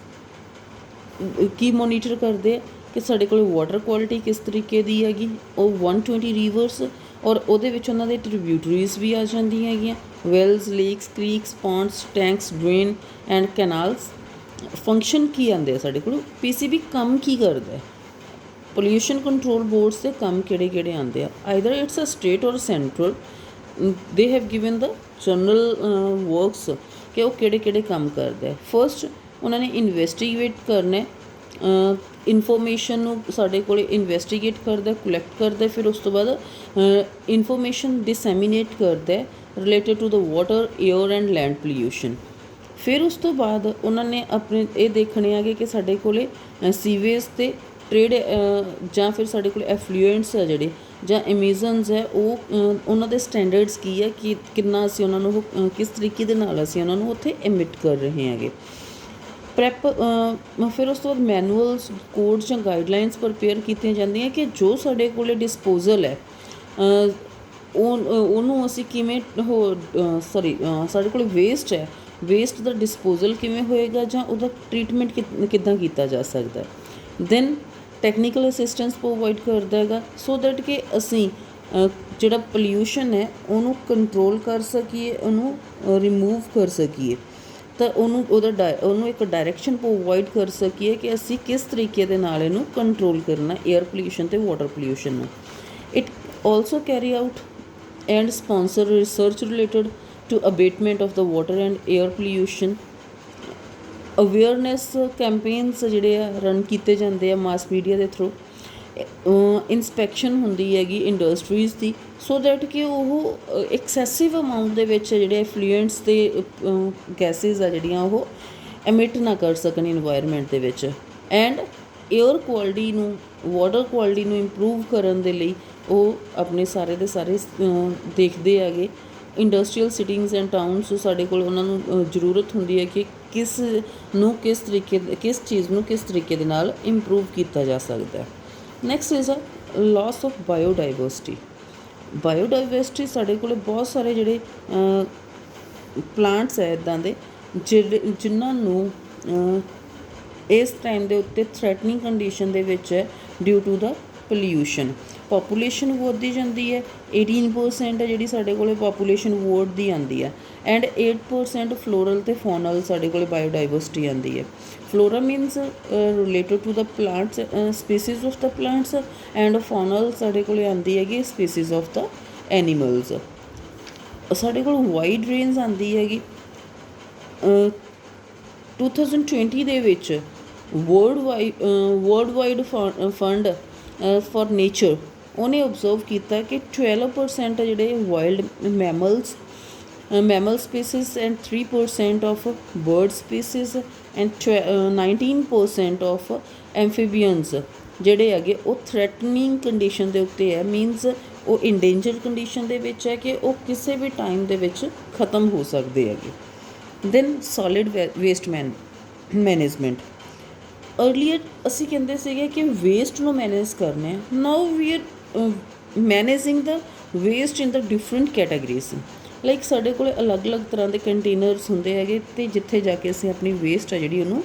ਕੀ ਮੋਨੀਟਰ ਕਰਦੇ ਆ ਕਿ ਸਾਡੇ ਕੋਲ ਵਾਟਰ ਕੁਆਲਿਟੀ ਕਿਸ ਤਰੀਕੇ ਦੀ ਹੈਗੀ, ਉਹ 120 ਰੀਵਰਸ, ਔਰ ਉਹਦੇ ਵਿੱਚ ਉਹਨਾਂ ਦੇ ਟ੍ਰਿਬਿਊਟਰੀਜ਼ ਵੀ ਆ ਜਾਂਦੀਆਂ ਹੈਗੀਆਂ, wells, lakes, creeks, ponds, tanks, drain and canals. Function ਕੀ ਆਉਂਦੇ ਆ ਸਾਡੇ ਕੋਲ, PCB ਕੰਮ ਕੀ ਕਰਦਾ, ਪੋਲਿਊਸ਼ਨ ਕੰਟਰੋਲ ਬੋਰਡਸ ਦੇ ਕੰਮ ਕਿਹੜੇ ਕਿਹੜੇ ਆਉਂਦੇ ਆ। ਆਈਦਰ ਇਟਸ ਅ ਸਟੇਟ ਔਰ ਸੈਂਟਰਲ, ਦੇ have given the general works ਕਿ ਉਹ ਕਿਹੜੇ ਕਿਹੜੇ ਕੰਮ ਕਰਦੇ ਆ। ਫਸਟ ਉਹਨਾਂ ਨੇ ਇਨਵੈਸਟੀਗੇਟ ਕਰਨਾ, ਇਨਫੋਰਮੇਸ਼ਨ ਨੂੰ ਸਾਡੇ ਕੋਲ ਇਨਵੈਸਟੀਗੇਟ ਕਰਦਾ, ਕਲੈਕਟ ਕਰਦਾ, ਫਿਰ ਉਸ ਤੋਂ ਬਾਅਦ ਇਨਫੋਰਮੇਸ਼ਨ ਡਿਸੈਮੀਨੇਟ ਕਰਦਾ related to the water, air and land pollution. ਫਿਰ ਉਸ ਤੋਂ ਬਾਅਦ ਉਹਨਾਂ ਨੇ ਆਪਣੇ ਇਹ ਦੇਖਣੇ ਹੈਗੇ ਕਿ ਸਾਡੇ ਕੋਲ ਸੀਵੇਜ ਅਤੇ ਟ੍ਰੇਡ ਜਾਂ ਫਿਰ ਸਾਡੇ ਕੋਲ ਐਫਲੂਐਂਟਸ ਆ ਜਿਹੜੇ ਜਾਂ ਐਮੀਜ਼ਨਸ ਹੈ ਉਹ ਉਹਨਾਂ ਦੇ ਸਟੈਂਡਰਡਸ ਕੀ ਹੈ, ਕਿ ਕਿੰਨਾ ਅਸੀਂ ਉਹਨਾਂ ਨੂੰ ਕਿਸ ਤਰੀਕੇ ਦੇ ਨਾਲ ਅਸੀਂ ਉਹਨਾਂ ਨੂੰ ਉੱਥੇ ਐਮਿਟ ਕਰ ਰਹੇ ਹੈਗੇ। ਪ੍ਰੈਪ ਫਿਰ ਉਸ ਤੋਂ ਬਾਅਦ ਮੈਨੂਅਲਸ, ਕੋਡਸ ਜਾਂ ਗਾਈਡਲਾਈਨਸ ਪ੍ਰਪੇਅਰ ਕੀਤੀਆਂ ਜਾਂਦੀਆਂ ਕਿ ਜੋ ਸਾਡੇ ਕੋਲ ਡਿਸਪੋਜ਼ਲ ਹੈ ਉਹਨੂੰ ਅਸੀਂ ਕਿਵੇਂ ਸਾਡੇ ਕੋਲ ਵੇਸਟ ਹੈ, ਵੇਸਟ ਦਾ ਡਿਸਪੋਜ਼ਲ ਕਿਵੇਂ ਹੋਏਗਾ ਜਾਂ ਉਹਦਾ ਟਰੀਟਮੈਂਟ ਕਿੱਦਾਂ ਕੀਤਾ ਜਾ ਸਕਦਾ। ਦੈਨ ਟੈਕਨੀਕਲ ਅਸਿਸਟੈਂਸ ਪ੍ਰੋਵਾਈਡ ਕਰਦਾ ਹੈਗਾ ਸੋ ਦੈਟ ਕਿ ਅਸੀਂ ਜਿਹੜਾ ਪੋਲਿਊਸ਼ਨ ਹੈ ਉਹਨੂੰ ਕੰਟਰੋਲ ਕਰ ਸਕੀਏ, ਉਹਨੂੰ ਰਿਮੂਵ ਕਰ ਸਕੀਏ, ਤਾਂ ਉਹਨੂੰ ਇੱਕ ਡਾਇਰੈਕਸ਼ਨ ਪ੍ਰੋਵਾਈਡ ਕਰ ਸਕੀਏ ਕਿ ਅਸੀਂ ਕਿਸ ਤਰੀਕੇ ਦੇ ਨਾਲ ਇਹਨੂੰ ਕੰਟਰੋਲ ਕਰਨਾ, ਏਅਰ ਪੋਲਿਊਸ਼ਨ ਅਤੇ ਵਾਟਰ ਪੋਲਿਊਸ਼ਨ ਨੂੰ। It also carry out and sponsor research related to abatement of the water and air pollution. Awareness campaigns ਜਿਹੜੇ ਆ ਰਨ ਕੀਤੇ ਜਾਂਦੇ ਆ ਮਾਸ ਮੀਡੀਆ ਦੇ ਥਰੂ। ਇਨਸਪੈਕਸ਼ਨ ਹੁੰਦੀ ਹੈਗੀ ਇੰਡਸਟਰੀਜ਼ ਦੀ ਸੋ ਦੈਟ ਕਿ ਉਹ ਐਕਸੈਸਿਵ ਅਮਾਊਂਟ ਦੇ ਵਿੱਚ ਜਿਹੜੇ ਐਫਲੂਐਂਟਸ ਅਤੇ ਗੈਸਿਸ ਆ ਜਿਹੜੀਆਂ ਉਹ ਐਮਿਟ ਨਾ ਕਰ ਸਕਣ ਇਨਵਾਇਰਮੈਂਟ ਦੇ ਵਿੱਚ। ਐਂਡ ਏਅਰ ਕੁਆਲਿਟੀ ਨੂੰ, ਵਾਟਰ ਕੁਆਲਿਟੀ ਨੂੰ ਇੰਪਰੂਵ ਕਰਨ ਦੇ ਲਈ ਉਹ ਆਪਣੇ ਸਾਰੇ ਦੇ ਸਾਰੇ ਦੇਖਦੇ ਹੈਗੇ। ਇੰਡਸਟਰੀਅਲ ਸਿਟਿੰਗਸ ਐਂਡ ਟਾਊਨਸ ਸਾਡੇ ਕੋਲ ਉਹਨਾਂ ਨੂੰ ਜ਼ਰੂਰਤ ਹੁੰਦੀ ਹੈ ਕਿ ਕਿਸ ਚੀਜ਼ ਨੂੰ ਕਿਸ ਤਰੀਕੇ ਦੇ ਨਾਲ ਇੰਪਰੂਵ ਕੀਤਾ ਜਾ ਸਕਦਾ। Next is a loss of biodiversity. Biodiversity ਸਾਡੇ ਕੋਲ ਬਹੁਤ ਸਾਰੇ ਜਿਹੜੇ ਪਲਾਂਟਸ ਹੈ ਇੱਦਾਂ ਦੇ ਜਿਨ੍ਹਾਂ ਨੂੰ ਇਸ ਟਾਈਮ ਦੇ ਉੱਤੇ ਥ੍ਰੈਟਨਿੰਗ ਕੰਡੀਸ਼ਨ ਦੇ ਵਿੱਚ ਹੈ due to the pollution. Population ਵੱਧਦੀ ਜਾਂਦੀ ਹੈ, 18% ਹੈ ਜਿਹੜੀ ਸਾਡੇ ਕੋਲ ਪਾਪੂਲੇਸ਼ਨ ਵਰਲਡ ਦੀ ਆਉਂਦੀ ਹੈ, ਐਂਡ 8% ਫਲੋਰਲ ਅਤੇ ਫੋਨਲ ਸਾਡੇ ਕੋਲ ਬਾਇਓਡਾਇਵਰਸਿਟੀ ਆਉਂਦੀ ਹੈ। Flora means related to the plants, species of the plants, and faunal ਸਾਡੇ ਕੋਲ ਆਉਂਦੀ ਹੈਗੀ ਸਪੀਸੀਜ਼ ਆਫ ਦਾ ਐਨੀਮਲਸ। ਸਾਡੇ ਕੋਲ ਵਾਈਡ ਰੇਂਜ ਆਉਂਦੀ ਹੈਗੀ 2020 ਦੇ ਵਿੱਚ world wide fund for nature ਉਹਨੇ ਓਬਜ਼ਰਵ ਕੀਤਾ ਕਿ 12% ਜਿਹੜੇ wild mammal species and 3% of bird species and 19% of amphibians ਜਿਹੜੇ ਹੈਗੇ ਉਹ ਥ੍ਰੈਟਨਿੰਗ ਕੰਡੀਸ਼ਨ ਦੇ ਉੱਤੇ ਹੈ। ਮੀਨਸ ਉਹ ਇੰਡੇਂਜਰ ਕੰਡੀਸ਼ਨ ਦੇ ਵਿੱਚ ਹੈ ਕਿ ਉਹ ਕਿਸੇ ਵੀ ਟਾਈਮ ਦੇ ਵਿੱਚ ਖ਼ਤਮ ਹੋ ਸਕਦੇ ਹੈਗੇ। Then solid waste management. Earlier ਅਸੀਂ ਕਹਿੰਦੇ ਸੀਗੇ ਕਿ ਵੇਸਟ ਨੂੰ ਮੈਨੇਜ ਕਰਨਾ ਹੈ, now we are managing the waste in the different categories. Like ਸਾਡੇ ਕੋਲ ਅਲੱਗ-ਅਲੱਗ ਤਰ੍ਹਾਂ ਦੇ ਕੰਟੇਨਰਸ ਹੁੰਦੇ ਹੈਗੇ ਅਤੇ ਜਿੱਥੇ ਜਾ ਕੇ ਅਸੀਂ ਆਪਣੀ ਵੇਸਟ ਆ ਜਿਹੜੀ ਉਹਨੂੰ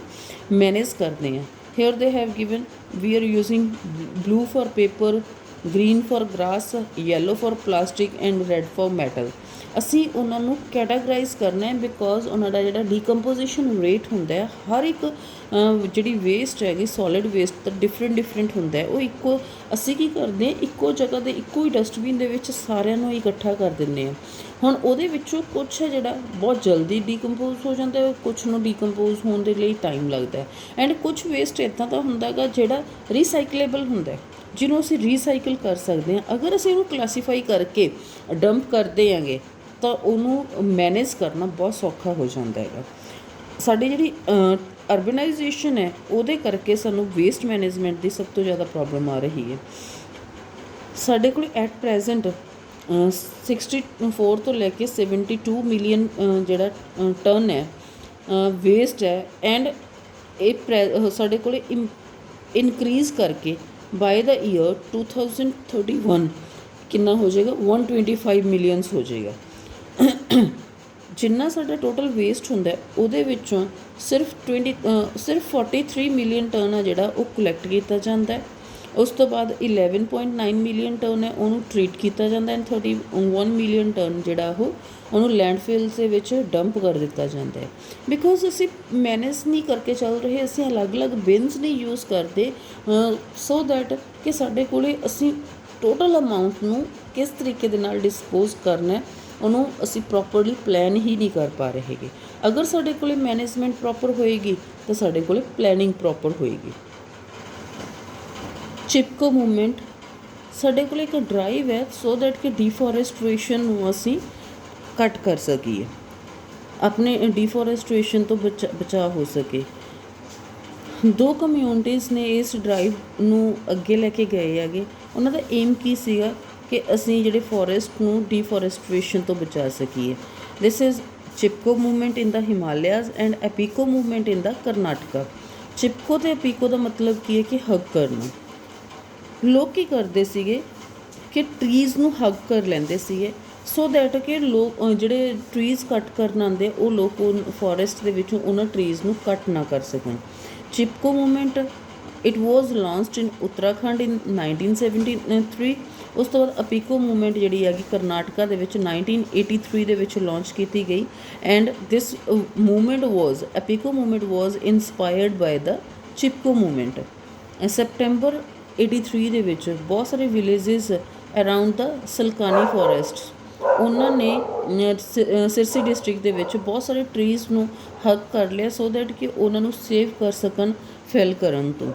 ਮੈਨੇਜ ਕਰਦੇ ਹਾਂ। Here they have given we are using blue for paper, green for grass, yellow for plastic and red for metal. ਅਸੀਂ ਉਹਨਾਂ ਨੂੰ ਕੈਟਾਗਰਾਈਜ਼ ਕਰਨਾ ਹੈ ਬਿਕੋਜ਼ ਉਹਨਾਂ ਦਾ ਜਿਹੜਾ ਡੀਕੰਪੋਜੀਸ਼ਨ ਰੇਟ ਹੁੰਦਾ ਹੈ ਹਰ ਇੱਕ ਜਿਹੜੀ ਵੇਸਟ ਹੈਗੀ ਸੋਲਿਡ ਵੇਸਟ ਦਾ ਡਿਫਰੈਂਟ ਹੁੰਦਾ ਹੈ। ਉਹ ਇੱਕੋ ਅਸੀਂ ਕੀ ਕਰਦੇ ਹਾਂ, ਇੱਕੋ ਜਗ੍ਹਾ 'ਤੇ ਇੱਕੋ ਹੀ ਡਸਟਬਿਨ ਦੇ ਵਿੱਚ ਸਾਰਿਆਂ ਨੂੰ ਇਕੱਠਾ ਕਰ ਦਿੰਦੇ ਹਾਂ। ਹੁਣ ਉਹਦੇ ਵਿੱਚੋਂ ਕੁਛ ਹੈ ਜਿਹੜਾ ਬਹੁਤ ਜਲਦੀ ਡੀਕੰਪੋਜ਼ ਹੋ ਜਾਂਦਾ, ਕੁਛ ਨੂੰ ਡੀਕੰਪੋਜ਼ ਹੋਣ ਦੇ ਲਈ ਟਾਈਮ ਲੱਗਦਾ ਹੈ, ਐਂਡ ਕੁਛ ਵੇਸਟ ਇੱਦਾਂ ਦਾ ਹੁੰਦਾ ਗਾ ਜਿਹੜਾ ਰੀਸਾਈਕਲੇਬਲ ਹੁੰਦਾ, ਜਿਹਨੂੰ ਅਸੀਂ ਰੀਸਾਈਕਲ ਕਰ ਸਕਦੇ ਹਾਂ। ਅਗਰ ਅਸੀਂ ਉਹਨੂੰ ਕਲਾਸੀਫਾਈ ਕਰਕੇ ਡੰਪ ਕਰਦੇ ਹੈਗੇ ਤਾਂ ਉਹਨੂੰ ਮੈਨੇਜ ਕਰਨਾ ਬਹੁਤ ਸੌਖਾ ਹੋ ਜਾਂਦਾ ਹੈਗਾ। ਸਾਡੀ ਜਿਹੜੀ ਅਰਬਨਾਈਜੇਸ਼ਨ ਹੈ ਉਹਦੇ ਕਰਕੇ ਸਾਨੂੰ ਵੇਸਟ ਮੈਨੇਜਮੈਂਟ ਦੀ ਸਭ ਤੋਂ ਜ਼ਿਆਦਾ ਪ੍ਰੋਬਲਮ ਆ ਰਹੀ ਹੈ। ਸਾਡੇ ਕੋਲ ਐਟ ਪ੍ਰੈਜ਼ੈਂਟ 64 ਤੋਂ ਲੈ ਕੇ 72 ਮਿਲੀਅਨ ਜਿਹੜਾ ਟਨ ਹੈ ਵੇਸਟ ਹੈ। ਐਂਡ ਇਹ ਸਾਡੇ ਕੋਲ ਇਨਕਰੀਜ਼ ਕਰਕੇ ਬਾਏ ਦਾ ਈਅਰ 2031 ਕਿੰਨਾ ਹੋ ਜਾਏਗਾ 125 ਮਿਲੀਅਨਸ ਹੋ ਜਾਏਗਾ। ਜਿੰਨਾ ਸਾਡਾ ਟੋਟਲ ਵੇਸਟ ਹੁੰਦਾ ਉਹਦੇ ਵਿੱਚੋਂ ਸਿਰਫ 43 ਮਿਲੀਅਨ ਟਨ ਆ ਜਿਹੜਾ ਉਹ ਕਲੈਕਟ ਕੀਤਾ ਜਾਂਦਾ। ਉਸ ਤੋਂ ਬਾਅਦ 11.9 ਮਿਲੀਅਨ ਟਨ ਹੈ ਉਹਨੂੰ ਟਰੀਟ ਕੀਤਾ ਜਾਂਦਾ ਐਂਡ 31 ਮਿਲੀਅਨ ਟਨ ਜਿਹੜਾ ਉਹਨੂੰ ਲੈਂਡਫਿਲਸ ਦੇ ਵਿੱਚ ਡੰਪ ਕਰ ਦਿੱਤਾ ਜਾਂਦਾ ਹੈ। ਬਿਕੋਜ਼ ਅਸੀਂ ਮੈਨੇਜ ਨਹੀਂ ਕਰਕੇ ਚੱਲ ਰਹੇ, ਅਸੀਂ ਅਲੱਗ-ਅਲੱਗ ਬਿਨਸ ਨਹੀਂ ਯੂਜ਼ ਕਰਦੇ ਸੋ ਦੈਟ ਕਿ ਸਾਡੇ ਕੋਲ ਅਸੀਂ ਟੋਟਲ ਅਮਾਊਂਟ ਨੂੰ ਕਿਸ ਤਰੀਕੇ ਦੇ ਨਾਲ ਡਿਸਪੋਜ਼ ਕਰਨਾ ਉਹਨੂੰ ਅਸੀਂ ਪ੍ਰੋਪਰਲੀ ਪਲੈਨ ਹੀ ਨਹੀਂ ਕਰ ਪਾ ਰਹੇ ਹੈਗੇ। ਅਗਰ ਸਾਡੇ ਕੋਲ ਮੈਨੇਜਮੈਂਟ ਪ੍ਰੋਪਰ ਹੋਏਗੀ ਤਾਂ ਸਾਡੇ ਕੋਲ ਪਲੈਨਿੰਗ ਪ੍ਰੋਪਰ ਹੋਏਗੀ। ਚਿਪਕੋ ਮੂਵਮੈਂਟ ਸਾਡੇ ਕੋਲ ਇੱਕ ਡਰਾਈਵ ਹੈ ਸੋ ਦੈਟ ਕਿ ਡੀਫੋਰੈਸਟ੍ਰੇਸ਼ਨ ਨੂੰ ਅਸੀਂ ਘੱਟ ਕਰ ਸਕੀਏ, ਆਪਣੇ ਡੀਫੋਰੈਸਟ੍ਰੇਸ਼ਨ ਤੋਂ ਬਚਾਅ ਹੋ ਸਕੇ। ਦੋ ਕਮਿਊਨਿਟੀਜ਼ ਨੇ ਇਸ ਡਰਾਈਵ ਨੂੰ ਅੱਗੇ ਲੈ ਕੇ ਗਏ ਹੈਗੇ। ਉਹਨਾਂ ਦਾ ਏਮ ਕੀ ਸੀਗਾ ਕਿ ਅਸੀਂ ਜਿਹੜੇ ਫੋਰੈਸਟ ਨੂੰ ਡੀਫੋਰੈਸਟ੍ਰੇਸ਼ਨ ਤੋਂ ਬਚਾ ਸਕੀਏ। This is Chipko movement in the Himalayas and Appiko movement in the Karnataka. Chipko ਅਤੇ ਐਪੀਕੋ ਦਾ ਮਤਲਬ ਕੀ ਹੈ ਕਿ ਹੱਗ ਕਰਨਾ। ਲੋਕ ਕੀ ਕਰਦੇ ਸੀਗੇ ਕਿ ਟਰੀਜ਼ ਨੂੰ ਹੱਗ ਕਰ ਲੈਂਦੇ ਸੀਗੇ ਸੋ ਦੈਟ ਕਿ ਲੋਕ ਜਿਹੜੇ ਟਰੀਜ਼ ਕੱਟ ਕਰਨ ਆਉਂਦੇ ਉਹ ਲੋਕ ਫੋਰੈਸਟ ਦੇ ਵਿੱਚੋਂ ਉਹਨਾਂ ਟਰੀਜ਼ ਨੂੰ ਕੱਟ ਨਾ ਕਰ ਸਕਣ। ਚਿਪਕੋ ਮੂਵਮੈਂਟ ਇਟ ਵਾਜ਼ ਲਾਂਚਡ ਇਨ ਉੱਤਰਾਖੰਡ ਇਨ 1973। ਉਸ ਤੋਂ ਬਾਅਦ ਅਪੀਕੋ ਮੂਵਮੈਂਟ ਜਿਹੜੀ ਹੈਗੀ ਕਰਨਾਟਕਾ ਦੇ ਵਿੱਚ 1983 ਦੇ ਵਿੱਚ ਲਾਂਚ ਕੀਤੀ ਗਈ and this movement was Appiko movement was inspired by the Chipko movement. September 83 ਦੇ ਵਿੱਚ ਬਹੁਤ ਸਾਰੇ villages around the Salkani forest ਉਹਨਾਂ ਨੇ ਸਿਰਸੀ ਡਿਸਟ੍ਰਿਕਟ ਦੇ ਵਿੱਚ ਬਹੁਤ ਸਾਰੇ ਟਰੀਜ਼ ਨੂੰ ਹੱਗ ਕਰ ਲਿਆ ਸੋ ਦੈਟ ਕਿ ਉਹਨਾਂ ਨੂੰ ਸੇਵ ਕਰ ਸਕਣ ਫੈਲ ਕਰਨ ਤੋਂ।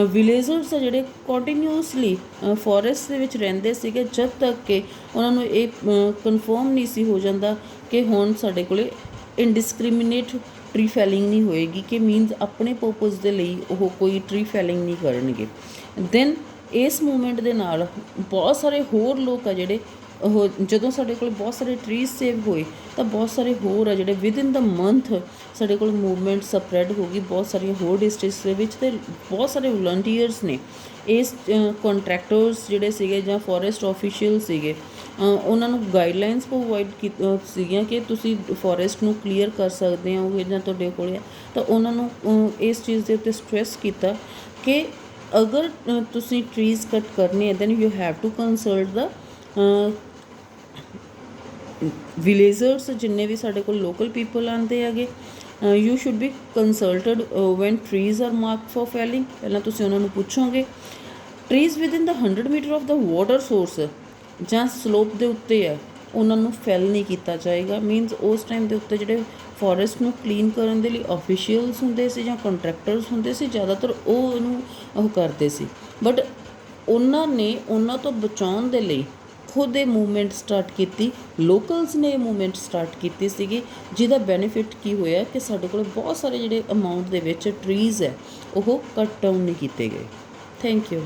ਵਿਲੇਜਰਸ ਆ ਜਿਹੜੇ ਕੰਟੀਨਿਊਸਲੀ ਫੋਰੈਸਟ ਦੇ ਵਿੱਚ ਰਹਿੰਦੇ ਸੀਗੇ ਜਦ ਤੱਕ ਕਿ ਉਹਨਾਂ ਨੂੰ ਇਹ ਕਨਫਰਮ ਨਹੀਂ ਸੀ ਹੋ ਜਾਂਦਾ ਕਿ ਹੁਣ ਸਾਡੇ ਕੋਲ ਇਨਡਿਸਕ੍ਰਿਮੀਨੇਟ ਟਰੀ ਫੈਲਿੰਗ ਨਹੀਂ ਹੋਏਗੀ, ਕਿ ਮੀਨਸ ਆਪਣੇ ਪਰਪਸ ਦੇ ਲਈ ਉਹ ਕੋਈ ਟਰੀ ਫੈਲਿੰਗ ਨਹੀਂ ਕਰਨਗੇ। ਦੈਨ ਇਸ ਮੂਵਮੈਂਟ ਦੇ ਨਾਲ ਬਹੁਤ ਸਾਰੇ ਹੋਰ ਲੋਕ ਆ ਜਿਹੜੇ ਉਹ ਜਦੋਂ ਸਾਡੇ ਕੋਲ ਬਹੁਤ ਸਾਰੇ ਟਰੀਜ਼ ਸੇਵ ਹੋਏ ਤਾਂ ਬਹੁਤ ਸਾਰੇ ਹੋਰ ਆ ਜਿਹੜੇ ਵਿਦਇਨ ਦਾ ਮੰਥ ਸਾਡੇ ਕੋਲ ਮੂਵਮੈਂਟ ਸਪਰੈਡ ਹੋ ਗਈ ਬਹੁਤ ਸਾਰੀਆਂ ਹੋਰ ਡਿਸਟ੍ਰਿਕਟਸ ਦੇ ਵਿੱਚ। ਅਤੇ ਬਹੁਤ ਸਾਰੇ ਵਲੰਟੀਅਰਸ ਨੇ ਇਸ ਕੰਟਰੈਕਟਰਸ ਜਿਹੜੇ ਸੀਗੇ ਜਾਂ ਫੋਰੈਸਟ ਆਫੀਸ਼ੀਅਲ ਸੀਗੇ ਉਹਨਾਂ ਨੂੰ ਗਾਈਡਲਾਈਨਸ ਪ੍ਰੋਵਾਈਡ ਸੀਗੀਆਂ ਕਿ ਤੁਸੀਂ ਫੋਰੈਸਟ ਨੂੰ ਕਲੀਅਰ ਕਰ ਸਕਦੇ ਹੋ ਜਾਂ ਤੁਹਾਡੇ ਕੋਲ ਹੈ। ਤਾਂ ਉਹਨਾਂ ਨੂੰ ਇਸ ਚੀਜ਼ ਦੇ ਉੱਤੇ ਸਟ੍ਰੈਸ ਕੀਤਾ ਕਿ ਅਗਰ ਤੁਸੀਂ ਟਰੀਜ਼ ਕੱਟ ਕਰਨੇ then you have to consult the villagers ਜਿੰਨੇ ਵੀ ਸਾਡੇ ਕੋਲ ਲੋਕਲ ਪੀਪਲ ਆਉਂਦੇ ਹੈਗੇ। You should be consulted when trees are marked for felling. ਪਹਿਲਾਂ ਤੁਸੀਂ ਉਹਨਾਂ ਨੂੰ ਪੁੱਛੋਗੇ। Trees within the 100 metre of the water source ਜਾਂ ਸਲੋਪ ਦੇ ਉੱਤੇ ਹੈ ਉਹਨਾਂ ਨੂੰ ਫੈਲ ਨਹੀਂ ਕੀਤਾ ਜਾਏਗਾ। ਮੀਨਸ ਉਸ ਟਾਈਮ ਦੇ ਉੱਤੇ ਜਿਹੜੇ ਫੋਰੈਸਟ ਨੂੰ ਕਲੀਨ ਕਰਨ ਦੇ ਲਈ ਆਫੀਸ਼ੀਅਲਸ ਹੁੰਦੇ ਸੀ ਜਾਂ ਕੰਟਰੈਕਟਰਸ ਹੁੰਦੇ ਸੀ ਜ਼ਿਆਦਾਤਰ ਉਹ ਇਹਨੂੰ ਉਹ ਕਰਦੇ ਸੀ। ਬਟ ਉਹਨਾਂ ਨੇ ਉਹਨਾਂ ਤੋਂ ਬਚਾਉਣ ਦੇ ਲਈ ਖੁਦ ਇਹ ਮੂਵਮੈਂਟ ਸਟਾਰਟ ਕੀਤੀ, ਲੋਕਲਸ ਨੇ ਇਹ ਮੂਵਮੈਂਟ ਸਟਾਰਟ ਕੀਤੀ ਸੀਗੀ ਜਿਹਦਾ ਬੈਨੀਫਿਟ ਕੀ ਹੋਇਆ ਕਿ ਸਾਡੇ ਕੋਲ ਬਹੁਤ ਸਾਰੇ ਜਿਹੜੇ ਅਮਾਊਂਟ ਦੇ ਵਿੱਚ ਟਰੀਜ਼ ਹੈ ਉਹ ਕੱਟ ਡਾਊਨ ਨਹੀਂ ਕੀਤੇ ਗਏ। Thank you.